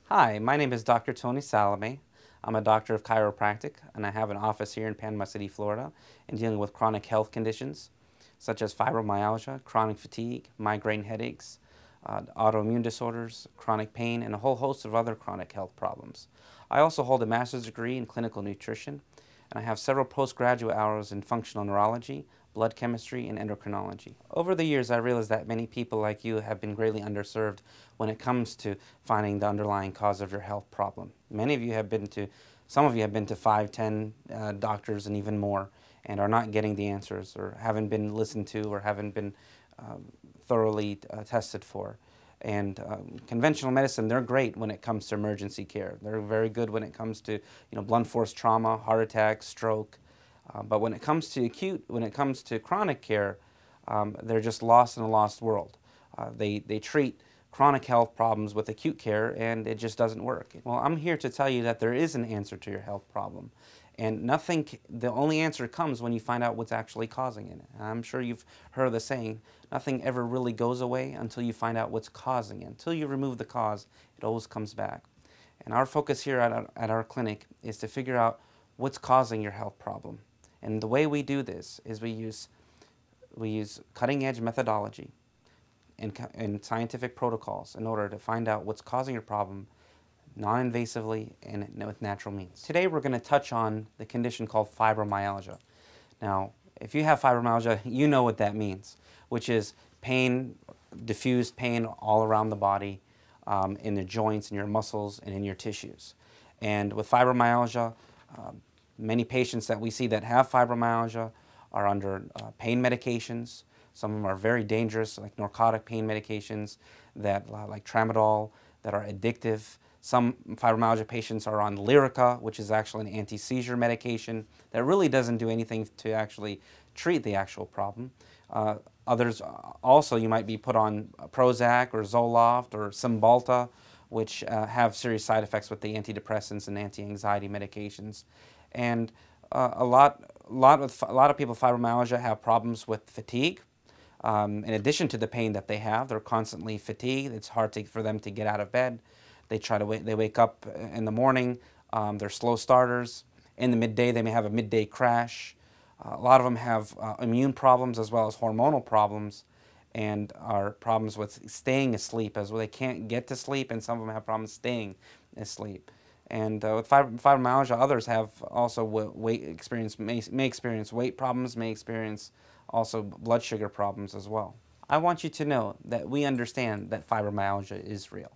Hi, my name is Dr. Tony Salamay. I'm a doctor of chiropractic, and I have an office here in Panama City, Florida, in dealing with chronic health conditions such as fibromyalgia, chronic fatigue, migraine headaches, autoimmune disorders, chronic pain, and a whole host of other chronic health problems. I also hold a master's degree in clinical nutrition, and I have several postgraduate hours in functional neurology, blood chemistry, and endocrinology. Over the years, I realized that many people like you have been greatly underserved when it comes to finding the underlying cause of your health problem. Some of you have been to 5, 10 doctors and even more, and are not getting the answers, or haven't been listened to, or haven't been thoroughly tested for. And conventional medicine, they're great when it comes to emergency care. They're very good when it comes to blunt force trauma, heart attack, stroke. But when it comes to chronic care, they're just lost in a lost world. They treat chronic health problems with acute care, and it just doesn't work. Well, I'm here to tell you that there is an answer to your health problem. And the only answer comes when you find out what's actually causing it. I'm sure you've heard the saying, nothing ever really goes away until you find out what's causing it. Until you remove the cause, it always comes back. And our focus here at our clinic is to figure out what's causing your health problem. And the way we do this is we use cutting-edge methodology and scientific protocols in order to find out what's causing your problem non-invasively and with natural means. Today we're going to touch on the condition called fibromyalgia. Now, if you have fibromyalgia, you know what that means, which is pain, diffused pain all around the body, in the joints, in your muscles, and in your tissues. And with fibromyalgia, many patients that we see that have fibromyalgia are under pain medications. Some of them are very dangerous, like narcotic pain medications like tramadol, that are addictive. Some fibromyalgia patients are on Lyrica, which is actually an anti-seizure medication that really doesn't do anything to actually treat the actual problem. Others also, you might be put on Prozac or Zoloft or Cymbalta, which have serious side effects with the antidepressants and anti-anxiety medications. And a lot of people with fibromyalgia have problems with fatigue. In addition to the pain that they have, they're constantly fatigued. It's hard for them to get out of bed. They wake up in the morning. They're slow starters. In the midday, they may have a midday crash. A lot of them have immune problems as well as hormonal problems, and are problems with staying asleep as well. They can't get to sleep, and some of them have problems staying asleep. And with fibromyalgia, others have also may experience weight problems, may experience also blood sugar problems as well. I want you to know that we understand that fibromyalgia is real.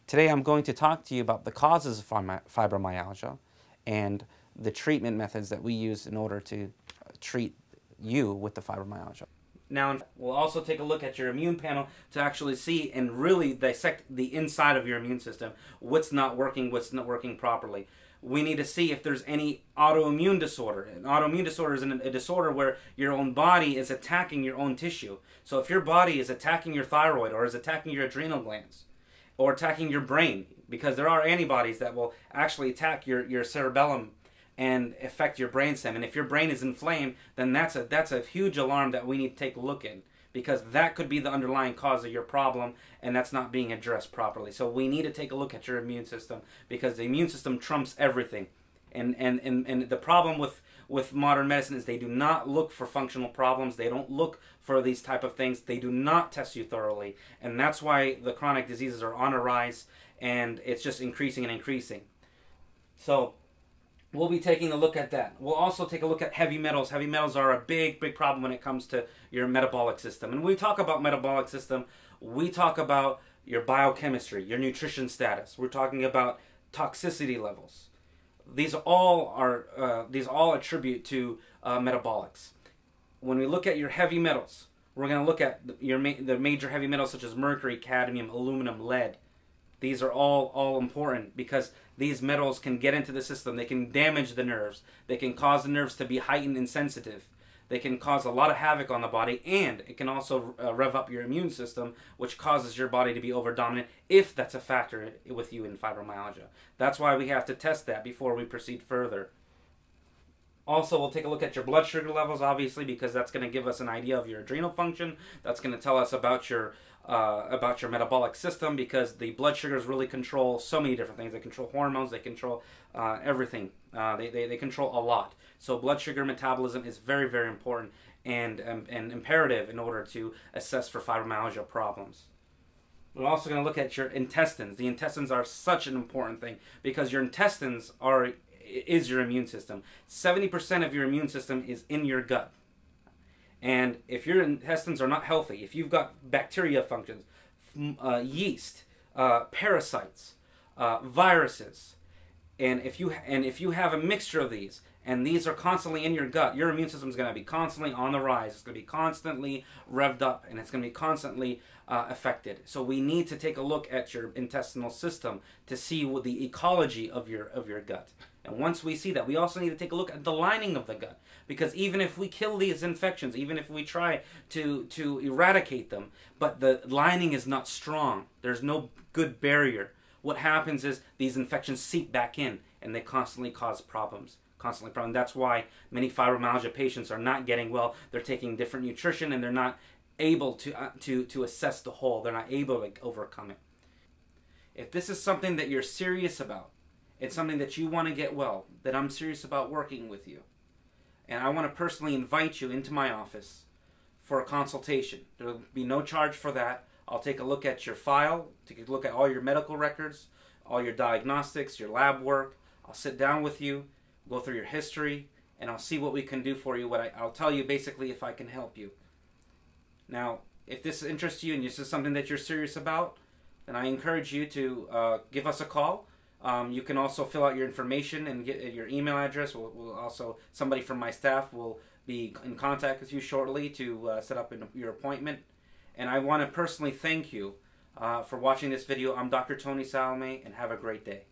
Today I'm going to talk to you about the causes of fibromyalgia and the treatment methods that we use in order to treat you with the fibromyalgia. Now, we'll also take a look at your immune panel to actually see and really dissect the inside of your immune system. What's not working properly. We need to see if there's any autoimmune disorder. An autoimmune disorder is a disorder where your own body is attacking your own tissue. So if your body is attacking your thyroid, or is attacking your adrenal glands, or attacking your brain, because there are antibodies that will actually attack your cerebellum and affect your brainstem. And if your brain is inflamed, then that's a huge alarm that we need to take a look at, because that could be the underlying cause of your problem, and that's not being addressed properly. So we need to take a look at your immune system, because the immune system trumps everything. And the problem with modern medicine is they do not look for functional problems. They don't look for these type of things. They do not test you thoroughly. And that's why the chronic diseases are on a rise, and it's just increasing and increasing. So we'll be taking a look at that. We'll also take a look at heavy metals. Heavy metals are a big problem when it comes to your metabolic system. And when we talk about metabolic system, we talk about your biochemistry, your nutrition status. We're talking about toxicity levels. These all attribute to metabolics. When we look at your heavy metals, we're going to look at the major heavy metals such as mercury, cadmium, aluminum, lead. These are all important, because these metals can get into the system. They can damage the nerves. They can cause the nerves to be heightened and sensitive. They can cause a lot of havoc on the body, and it can also rev up your immune system, which causes your body to be over-dominant, if that's a factor with you in fibromyalgia. That's why we have to test that before we proceed further. Also, we'll take a look at your blood sugar levels, obviously, because that's going to give us an idea of your adrenal function. That's going to tell us about your about your metabolic system, because the blood sugars really control so many different things. They control hormones, they control everything. They control a lot. So blood sugar metabolism is very, very important and imperative in order to assess for fibromyalgia problems. We're also going to look at your intestines. The intestines are such an important thing because your intestines is your immune system. 70% of your immune system is in your gut. And if your intestines are not healthy, if you've got bacteria functions, yeast, parasites, viruses, and if you have a mixture of these, and these are constantly in your gut, your immune system is going to be constantly on the rise. It's going to be constantly revved up, and it's going to be constantly affected. So we need to take a look at your intestinal system to see what the ecology of your gut. And once we see that, we also need to take a look at the lining of the gut, because even if we kill these infections, even if we try to eradicate them, but the lining is not strong, there's no good barrier, what happens is these infections seep back in, and they constantly cause problems. That's why many fibromyalgia patients are not getting well. They're taking different nutrition, and they're not able to assess the whole. They're not able to overcome it. If this is something that you're serious about, it's something that you want to get well, then I'm serious about working with you. And I want to personally invite you into my office for a consultation. There will be no charge for that. I'll take a look at your file, take a look at all your medical records, all your diagnostics, your lab work. I'll sit down with you, go through your history, and I'll see what we can do for you. I'll tell you basically if I can help you. Now, if this interests you and this is something that you're serious about, then I encourage you to give us a call. You can also fill out your information and get your email address. We'll also, somebody from my staff will be in contact with you shortly to set up your appointment. And I want to personally thank you for watching this video. I'm Dr. Tony Salamay, and have a great day.